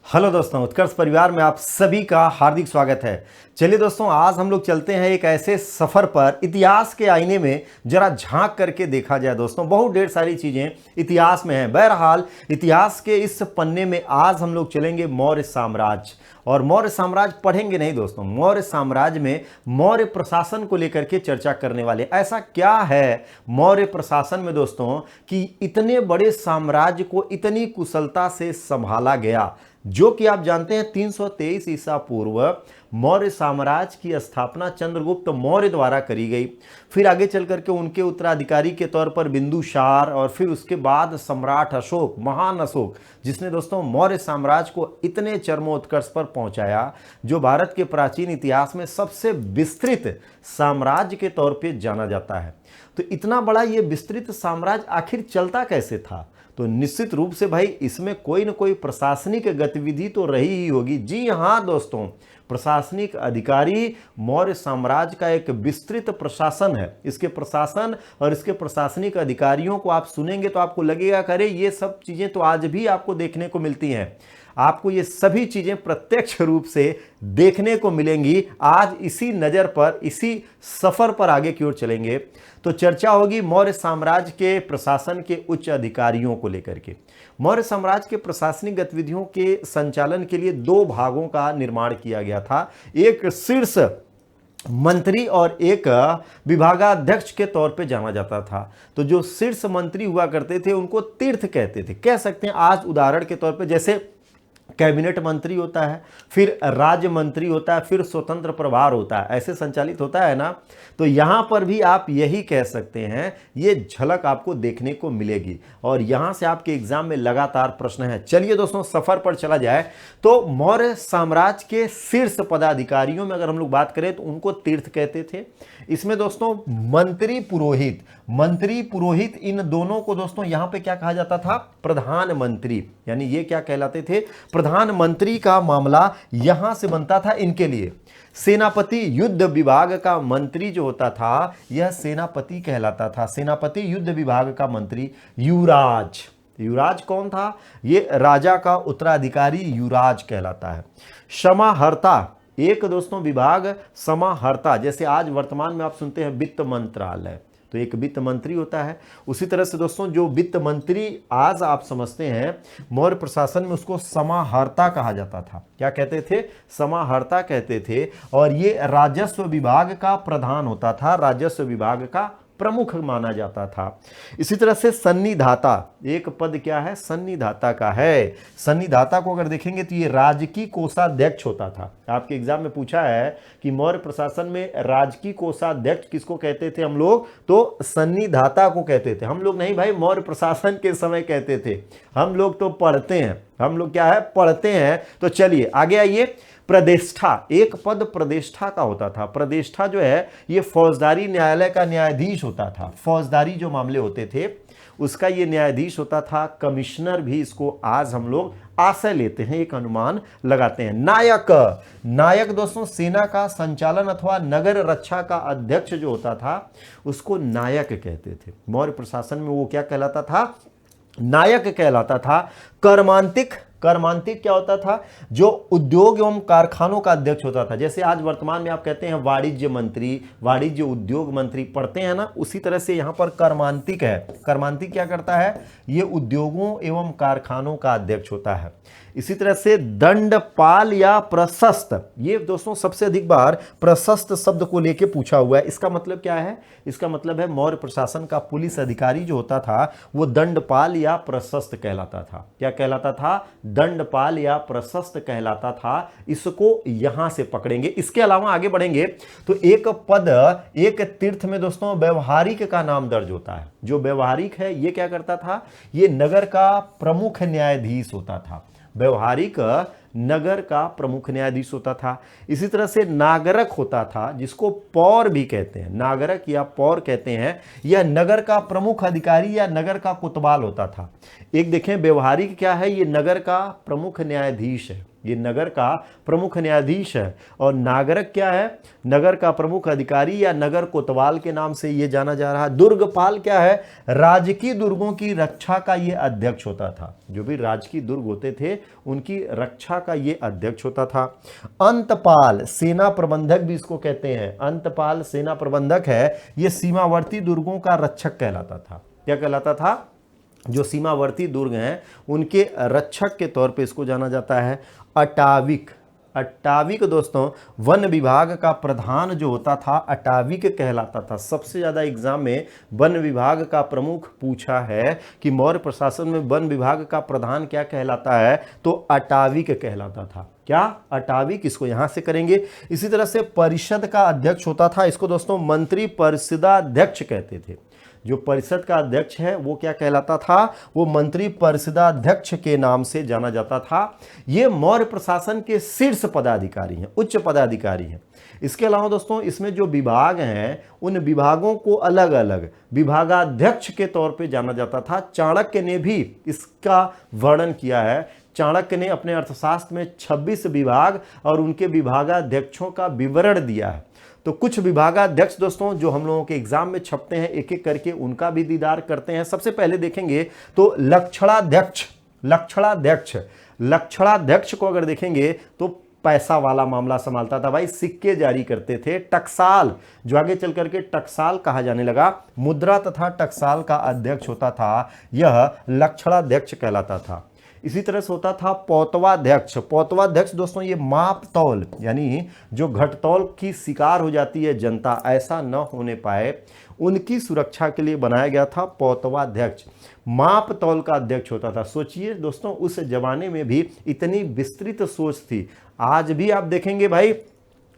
Hello दोस्तों, उत्कर्ष परिवार में आप सभी का हार्दिक स्वागत है। चलिए दोस्तों, आज हम लोग चलते हैं एक ऐसे सफ़र पर, इतिहास के आईने में जरा झांक करके देखा जाए। दोस्तों, बहुत ढेर सारी चीज़ें इतिहास में हैं। बहरहाल, इतिहास के इस पन्ने में आज हम लोग चलेंगे मौर्य साम्राज्य। और मौर्य साम्राज्य पढ़ेंगे नहीं दोस्तों, मौर्य साम्राज्य में मौर्य प्रशासन को लेकर के चर्चा करने वाले। ऐसा क्या है मौर्य प्रशासन में दोस्तों कि इतने बड़े साम्राज्य को इतनी कुशलता से संभाला गया, जो कि आप जानते हैं 323 ईसा पूर्व मौर्य साम्राज्य की स्थापना चंद्रगुप्त मौर्य द्वारा करी गई। फिर आगे चल करके उनके उत्तराधिकारी के तौर पर बिंदुसार, और फिर उसके बाद सम्राट अशोक, महान अशोक, जिसने दोस्तों मौर्य साम्राज्य को इतने चरमोत्कर्ष पर पहुंचाया, जो भारत के प्राचीन इतिहास में सबसे विस्तृत साम्राज्य के तौर पर जाना जाता है। तो इतना बड़ा ये विस्तृत साम्राज्य आखिर चलता कैसे था? तो निश्चित रूप से भाई इसमें कोई न कोई प्रशासनिक गतिविधि तो रही ही होगी। जी हाँ दोस्तों, प्रशासनिक अधिकारी मौर्य साम्राज्य का एक विस्तृत प्रशासन है। इसके प्रशासन और इसके प्रशासनिक अधिकारियों को आप सुनेंगे तो आपको लगेगा करे ये सब चीज़ें तो आज भी आपको देखने को मिलती हैं। आपको ये सभी चीज़ें प्रत्यक्ष रूप से देखने को मिलेंगी। आज इसी नज़र पर, इसी सफ़र पर आगे की ओर चलेंगे तो चर्चा होगी मौर्य साम्राज्य के प्रशासन के उच्च अधिकारियों को लेकर के। मौर्य साम्राज्य के प्रशासनिक गतिविधियों के संचालन के लिए दो भागों का निर्माण किया गया था। एक शीर्ष मंत्री और एक विभागाध्यक्ष के तौर पे जाना जाता था। तो जो शीर्ष मंत्री हुआ करते थे उनको तीर्थ कहते थे, कह सकते हैं आज उदाहरण के तौर पे, जैसे कैबिनेट मंत्री होता है, फिर राज्य मंत्री होता है, फिर स्वतंत्र प्रभार होता है, ऐसे संचालित होता है ना। तो यहाँ पर भी आप यही कह सकते हैं, ये झलक आपको देखने को मिलेगी और यहाँ से आपके एग्जाम में लगातार प्रश्न है। चलिए दोस्तों, सफर पर चला जाए तो मौर्य साम्राज्य के शीर्ष पदाधिकारियों में अगर हम लोग बात करें तो उनको तीर्थ कहते थे। इसमें दोस्तों मंत्री पुरोहित इन दोनों को दोस्तों यहाँ पे क्या कहा जाता था? प्रधानमंत्री। यानी ये क्या कहलाते थे? प्रधानमंत्री का मामला यहां से बनता था इनके लिए। सेनापति युद्ध विभाग का मंत्री जो होता था, यह सेनापति कहलाता था। सेनापति युद्ध विभाग का मंत्री। युवराज कौन था? ये राजा का उत्तराधिकारी युवराज कहलाता है। समाहर्ता, एक दोस्तों विभाग समाहर्ता, जैसे आज वर्तमान में आप सुनते हैं वित्त मंत्रालय, तो एक वित्त मंत्री होता है। उसी तरह से दोस्तों जो वित्त मंत्री आज आप समझते हैं मौर्य प्रशासन में, उसको समाहर्ता कहा जाता था। क्या कहते थे? समाहर्ता कहते थे। और ये राजस्व विभाग का प्रधान होता था, राजस्व विभाग का प्रमुख माना जाता था। इसी तरह से सन्निधाता, एक पद क्या है? सन्निधाता का है। सन्निधाता को अगर देखेंगे तो ये राजकीय कोषाध्यक्ष होता था। आपके एग्जाम में पूछा है कि मौर्य प्रशासन में राजकीय कोषाध्यक्ष किसको कहते थे हम लोग? तो सन्निधाता को कहते थे। हम लोग नहीं भाई, मौर्य प्रशासन के समय कहते थे। हम लोग तो पढ़ते हैं, हम लोग क्या है? पढ़ते हैं। तो चलिए आगे आइए। प्रदेष्ठा, एक पद प्रदेष्ठा का होता था। प्रदेष्ठा जो है ये फौजदारी न्यायालय का न्यायाधीश होता था। फौजदारी जो मामले होते थे उसका ये न्यायाधीश होता था। कमिश्नर भी इसको आज हम लोग आशय लेते हैं, एक अनुमान लगाते हैं। नायक दोस्तों सेना का संचालन अथवा नगर रक्षा का अध्यक्ष जो होता था उसको नायक कहते थे। मौर्य प्रशासन में वो क्या कहलाता था? नायक कहलाता था। कर्मांतिक क्या होता था? जो उद्योग एवं कारखानों का अध्यक्ष होता था। जैसे आज वर्तमान में आप कहते हैं वाणिज्य मंत्री, वाणिज्य उद्योग मंत्री पढ़ते हैं ना, उसी तरह से यहाँ पर कर्मांतिक है। कर्मांतिक क्या करता है? ये उद्योगों एवं कारखानों का अध्यक्ष होता है। इसी तरह से दंडपाल या प्रशस्त, ये दोस्तों सबसे अधिक बार प्रशस्त शब्द को लेके पूछा हुआ है। इसका मतलब क्या है? इसका मतलब है मौर्य प्रशासन का पुलिस अधिकारी जो होता था वो दंडपाल या प्रशस्त कहलाता था। क्या कहलाता था? दंडपाल या प्रशस्त कहलाता था। इसको यहां से पकड़ेंगे। इसके अलावा आगे बढ़ेंगे तो एक पद, एक तीर्थ में दोस्तों व्यवहारिक का नाम दर्ज होता है। जो व्यवहारिक है ये क्या करता था? ये नगर का प्रमुख न्यायाधीश होता था। व्यवहारिक नगर का प्रमुख न्यायाधीश होता था। इसी तरह से नागरक होता था, जिसको पौर भी कहते हैं, नागरक या पौर कहते हैं, यह नगर का प्रमुख अधिकारी या नगर का कोतवाल होता था। एक देखें व्यवहारिक क्या है, ये नगर का प्रमुख न्यायाधीश है, ये नगर का प्रमुख न्यायाधीश है। और नागरक क्या है, नगर का प्रमुख अधिकारी या नगर कोतवाल के नाम से ये जाना जा रहा है। दुर्गपाल क्या है, राजकीय दुर्गों की रक्षा का ये अध्यक्ष होता था, जो भी राजकीय दुर्ग होते थे उनकी रक्षा का ये अध्यक्ष होता था। अंतपाल सेना प्रबंधक भी इसको कहते हैं, अंतपाल सेना प्रबंधक है, ये सीमावर्ती दुर्गों का रक्षक कहलाता था। क्या कहलाता था, जो सीमावर्ती दुर्ग हैं उनके रक्षक के तौर पे इसको जाना जाता है। अटाविक, अटाविक दोस्तों वन विभाग का प्रधान जो होता था अटाविक कहलाता था। सबसे ज़्यादा एग्जाम में वन विभाग का प्रमुख पूछा है कि मौर्य प्रशासन में वन विभाग का प्रधान क्या कहलाता है, तो अटाविक कहलाता था। क्या, अटाविक, इसको यहां से करेंगे। इसी तरह से परिषद का अध्यक्ष होता था, इसको दोस्तों मंत्री परिषदाध्यक्ष कहते थे। जो परिषद का अध्यक्ष है वो क्या कहलाता था, वो मंत्री परिषदाध्यक्ष के नाम से जाना जाता था। ये मौर्य प्रशासन के शीर्ष पदाधिकारी हैं, उच्च पदाधिकारी हैं। इसके अलावा दोस्तों इसमें जो विभाग हैं उन विभागों को अलग अलग विभागाध्यक्ष के तौर पे जाना जाता था। चाणक्य ने भी इसका वर्णन किया है। चाणक्य ने अपने अर्थशास्त्र में 26 विभाग और उनके विभागाध्यक्षों का विवरण दिया है। तो कुछ विभागाध्यक्ष दोस्तों जो हम लोगों के एग्जाम में छपते हैं, एक एक करके उनका भी दीदार करते हैं। सबसे पहले देखेंगे तो लक्षणाध्यक्ष, लक्षणाध्यक्ष, लक्षणाध्यक्ष को अगर देखेंगे तो पैसा वाला मामला संभालता था भाई, सिक्के जारी करते थे। टकसाल, जो आगे चल करके टकसाल कहा जाने लगा, मुद्रा तथा टकसाल का अध्यक्ष होता था, यह लक्षणाध्यक्ष कहलाता था। इसी तरह से होता था पौतवाध्यक्ष। पौतवाध्यक्ष दोस्तों ये माप तौल, यानी जो घटतौल की शिकार हो जाती है जनता, ऐसा न होने पाए उनकी सुरक्षा के लिए बनाया गया था पौतवाध्यक्ष। माप तौल का अध्यक्ष होता था। सोचिए दोस्तों उस जमाने में भी इतनी विस्तृत सोच थी। आज भी आप देखेंगे भाई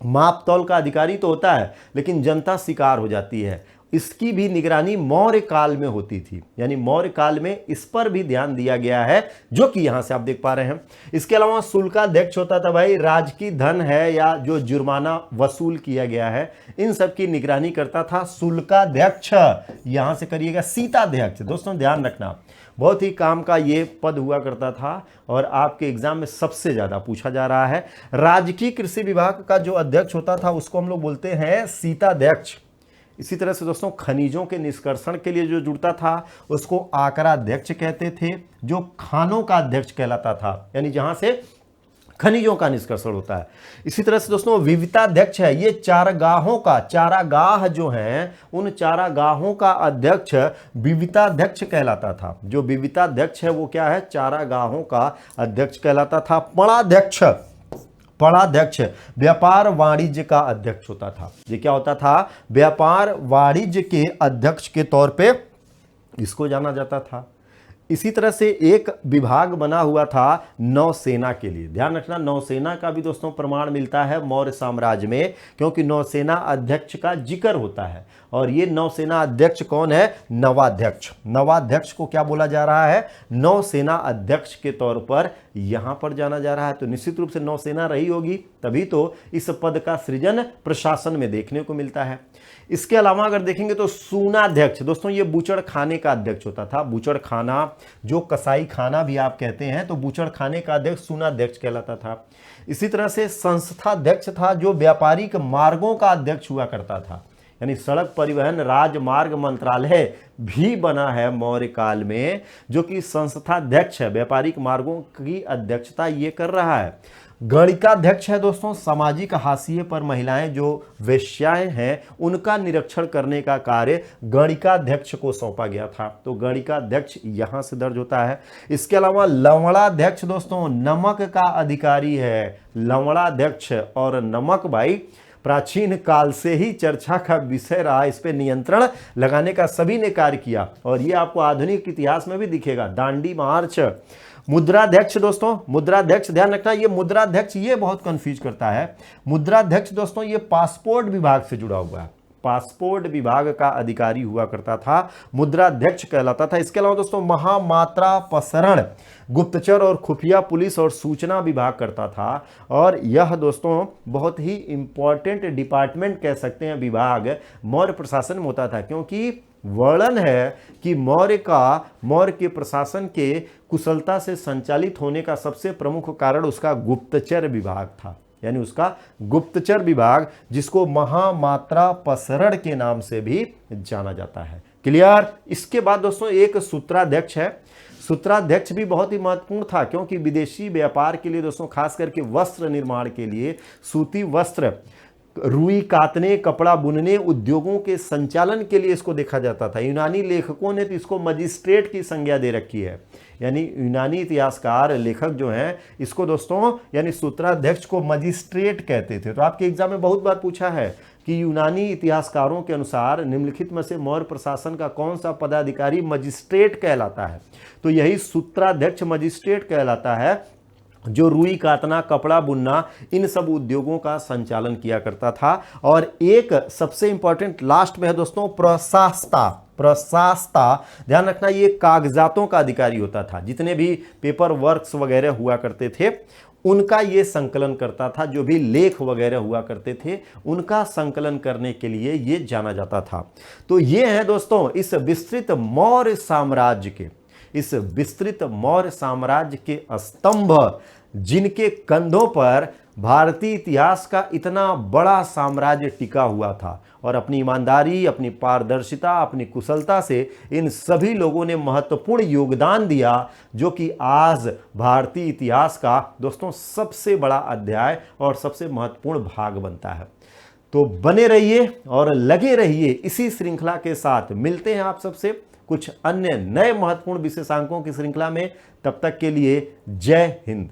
माप तौल का अधिकारी तो होता है लेकिन जनता शिकार हो जाती है। इसकी भी निगरानी मौर्य काल में होती थी, यानी मौर्य काल में इस पर भी ध्यान दिया गया है, जो कि यहां से आप देख पा रहे हैं। इसके अलावा शुल्काध्यक्ष होता था भाई, राजकीय धन है या जो जुर्माना वसूल किया गया है इन सब की निगरानी करता था शुल्काध्यक्ष। यहां से करिएगा सीताध्यक्ष। दोस्तों ध्यान रखना, बहुत ही काम का ये पद हुआ करता था और आपके एग्जाम में सबसे ज्यादा पूछा जा रहा है। राजकीय कृषि विभाग का जो अध्यक्ष होता था उसको हम लोग बोलते हैं सीताध्यक्ष। इसी तरह से दोस्तों खनिजों के निष्कर्षण के लिए जो जुड़ता था उसको आकराध्यक्ष कहते थे, जो खानों का अध्यक्ष कहलाता था, यानी जहां से खनिजों का निष्कर्षण होता है। इसी तरह से दोस्तों विविताध्यक्ष है, ये चारागाहों का, चारागाह जो हैं उन चारागाहों का अध्यक्ष विविताध्यक्ष कहलाता था। जो विविताध्यक्ष है वो क्या है, चारागाहों का अध्यक्ष कहलाता था। पणाध्यक्ष, पणाध्यक्ष व्यापार वाणिज्य का अध्यक्ष होता था। ये क्या होता था, व्यापार वाणिज्य के अध्यक्ष के तौर पे इसको जाना जाता था। इसी तरह से एक विभाग बना हुआ था नौसेना के लिए। ध्यान रखना, नौसेना का भी दोस्तों प्रमाण मिलता है मौर्य साम्राज्य में, क्योंकि नौसेना अध्यक्ष का जिक्र होता है। और ये नौसेना अध्यक्ष कौन है, नवाध्यक्ष। नवाध्यक्ष को क्या बोला जा रहा है, नौसेना अध्यक्ष के तौर पर यहां पर जाना जा रहा है। तो निश्चित रूप से नौसेना रही होगी, तभी तो इस पद का सृजन प्रशासन में देखने को मिलता है। इसके अलावा अगर देखेंगे तो सूनाध्यक्ष, दोस्तों ये बूचड़ खाने का अध्यक्ष होता था। बूचड़ खाना, जो कसाई खाना भी आप कहते हैं, तो बूचड़ खाने का अध्यक्ष सूनाध्यक्ष कहलाता था। इसी तरह से संस्थाध्यक्ष था, जो व्यापारिक मार्गों का अध्यक्ष हुआ करता था। यानी सड़क परिवहन राजमार्ग मंत्रालय भी बना है मौर्य काल में, जो कि संस्थाध्यक्ष है, व्यापारिक मार्गों की अध्यक्षता ये कर रहा है। गणिकाध्यक्ष है दोस्तों, सामाजिक हाशिए पर महिलाएं जो वेश्याएं हैं उनका निरीक्षण करने का कार्य गणिकाध्यक्ष को सौंपा गया था। तो गणिकाध्यक्ष यहां से दर्ज होता है। इसके अलावा लवणाध्यक्ष दोस्तों नमक का अधिकारी है। लवणाध्यक्ष और नमक भाई प्राचीन काल से ही चर्चा का विषय रहा, इस पे नियंत्रण लगाने का सभी ने कार्य किया और ये आपको आधुनिक इतिहास में भी दिखेगा। दांडी मार्च। मुद्राध्यक्ष दोस्तों, मुद्राध्यक्ष ध्यान रखना, ये मुद्राध्यक्ष ये बहुत कंफ्यूज करता है। मुद्राध्यक्ष दोस्तों ये पासपोर्ट विभाग से जुड़ा हुआ है। पासपोर्ट विभाग का अधिकारी हुआ करता था, मुद्राध्यक्ष कहलाता था। इसके अलावा दोस्तों महामात्रा प्रसरण गुप्तचर और खुफिया पुलिस और सूचना विभाग करता था। और यह दोस्तों बहुत ही इंपॉर्टेंट डिपार्टमेंट कह सकते हैं, विभाग मौर्य प्रशासन में होता था, क्योंकि वर्णन है कि मौर्य के प्रशासन के कुशलता से संचालित होने का सबसे प्रमुख कारण उसका गुप्तचर विभाग था, यानी उसका गुप्तचर विभाग, जिसको महामात्रा प्रसरण के नाम से भी जाना जाता है। क्लियर। इसके बाद दोस्तों एक सूत्राध्यक्ष है। सूत्राध्यक्ष भी बहुत ही महत्वपूर्ण था, क्योंकि विदेशी व्यापार के लिए दोस्तों, खास करके वस्त्र निर्माण के लिए, सूती वस्त्र, रुई कातने, कपड़ा बुनने उद्योगों के संचालन के लिए इसको देखा जाता था। यूनानी लेखकों ने तो इसको मजिस्ट्रेट की संज्ञा दे रखी है, यानी यूनानी इतिहासकार लेखक जो हैं इसको दोस्तों, यानी सूत्राध्यक्ष को मजिस्ट्रेट कहते थे। तो आपके एग्जाम में बहुत बार पूछा है कि यूनानी इतिहासकारों के अनुसार निम्नलिखित में से मौर्य प्रशासन का कौन सा पदाधिकारी मजिस्ट्रेट कहलाता है, तो यही सूत्राध्यक्ष मजिस्ट्रेट कहलाता है, जो रुई कातना, कपड़ा बुनना, इन सब उद्योगों का संचालन किया करता था। और एक सबसे इंपॉर्टेंट लास्ट में है दोस्तों प्रशास्ता। प्रशास्ता ध्यान रखना, ये कागजातों का अधिकारी होता था। जितने भी पेपर वर्क्स वगैरह हुआ करते थे उनका ये संकलन करता था, जो भी लेख वगैरह हुआ करते थे उनका संकलन करने के लिए ये जाना जाता था। तो ये है दोस्तों इस विस्तृत मौर्य साम्राज्य के स्तंभ, जिनके कंधों पर भारतीय इतिहास का इतना बड़ा साम्राज्य टिका हुआ था। और अपनी ईमानदारी, अपनी पारदर्शिता, अपनी कुशलता से इन सभी लोगों ने महत्वपूर्ण योगदान दिया, जो कि आज भारतीय इतिहास का दोस्तों सबसे बड़ा अध्याय और सबसे महत्वपूर्ण भाग बनता है। तो बने रहिए और लगे रहिए इसी श्रृंखला के साथ। मिलते हैं आप सबसे कुछ अन्य नए महत्वपूर्ण विशेषांकों की श्रृंखला में। तब तक के लिए जय हिंद।